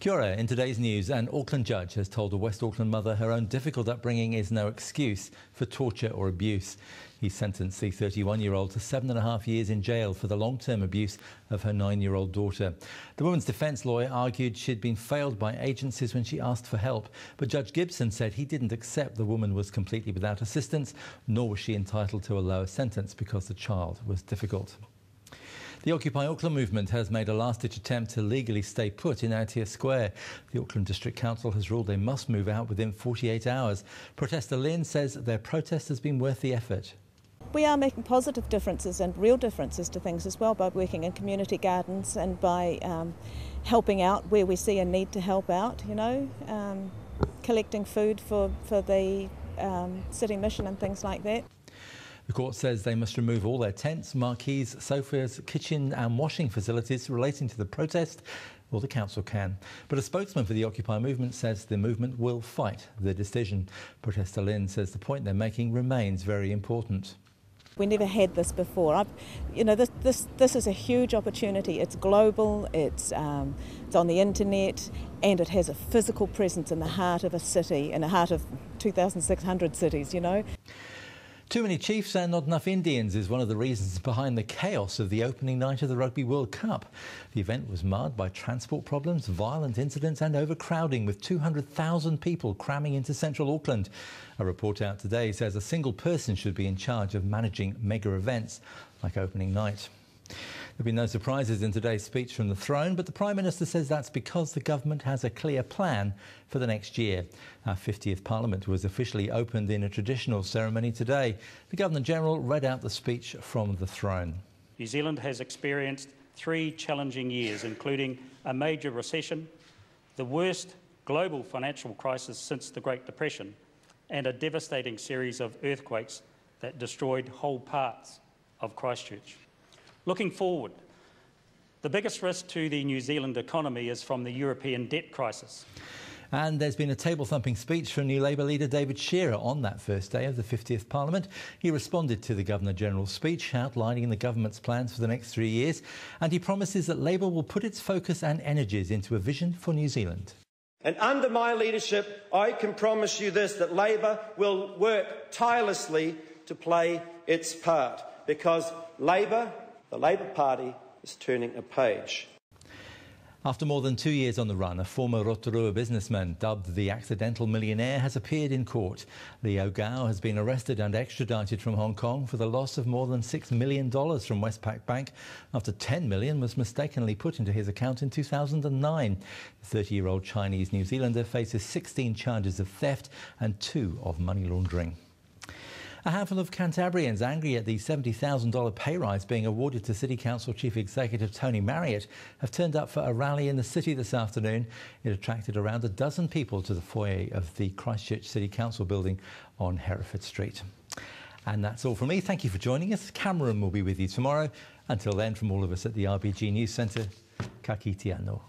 Kia ora. In today's news, an Auckland judge has told a West Auckland mother her own difficult upbringing is no excuse for torture or abuse. He sentenced the 31-year-old to 7.5 years in jail for the long-term abuse of her 9-year-old daughter. The woman's defence lawyer argued she'd been failed by agencies when she asked for help, but Judge Gibson said he didn't accept the woman was completely without assistance, nor was she entitled to a lower sentence because the child was difficult. The Occupy Auckland movement has made a last-ditch attempt to legally stay put in Aotea Square. The Auckland District Council has ruled they must move out within 48 hours. Protester Lynn says their protest has been worth the effort. We are making positive differences and real differences to things as well by working in community gardens and by helping out where we see a need to help out, collecting food for the city mission and things like that. The court says they must remove all their tents, marquees, sofas, kitchen and washing facilities relating to the protest, or the council can. But a spokesman for the Occupy movement says the movement will fight the decision. Protester Lynn says the point they're making remains very important. We never had this before. This is a huge opportunity. It's global, it's on the internet, and it has a physical presence in the heart of a city, in the heart of 2,600 cities, Too many chiefs and not enough Indians is one of the reasons behind the chaos of the opening night of the Rugby World Cup. The event was marred by transport problems, violent incidents and overcrowding, with 200,000 people cramming into central Auckland. A report out today says a single person should be in charge of managing mega events like opening night. There'll be no surprises in today's speech from the throne, but the Prime Minister says that's because the government has a clear plan for the next year. Our 50th Parliament was officially opened in a traditional ceremony today. The Governor-General read out the speech from the throne. New Zealand has experienced 3 challenging years, including a major recession, the worst global financial crisis since the Great Depression, and a devastating series of earthquakes that destroyed whole parts of Christchurch. Looking forward, the biggest risk to the New Zealand economy is from the European debt crisis. And there's been a table-thumping speech from new Labour leader David Shearer on that first day of the 50th Parliament. He responded to the Governor-General's speech, outlining the government's plans for the next 3 years, and he promises that Labour will put its focus and energies into a vision for New Zealand. And under my leadership, I can promise you this, that Labour will work tirelessly to play its part, because the Labour Party is turning a page. After more than 2 years on the run, a former Rotorua businessman dubbed the accidental millionaire has appeared in court. Leo Gao has been arrested and extradited from Hong Kong for the loss of more than $6 million from Westpac Bank after $10 million was mistakenly put into his account in 2009. The 30-year-old Chinese New Zealander faces 16 charges of theft and 2 of money laundering. A handful of Cantabrians angry at the $70,000 pay rise being awarded to City Council Chief Executive Tony Marriott have turned up for a rally in the city this afternoon. It attracted around a dozen people to the foyer of the Christchurch City Council building on Hereford Street. And that's all from me. Thank you for joining us. Cameron will be with you tomorrow. Until then, from all of us at the RBG News Centre, ka kite anō.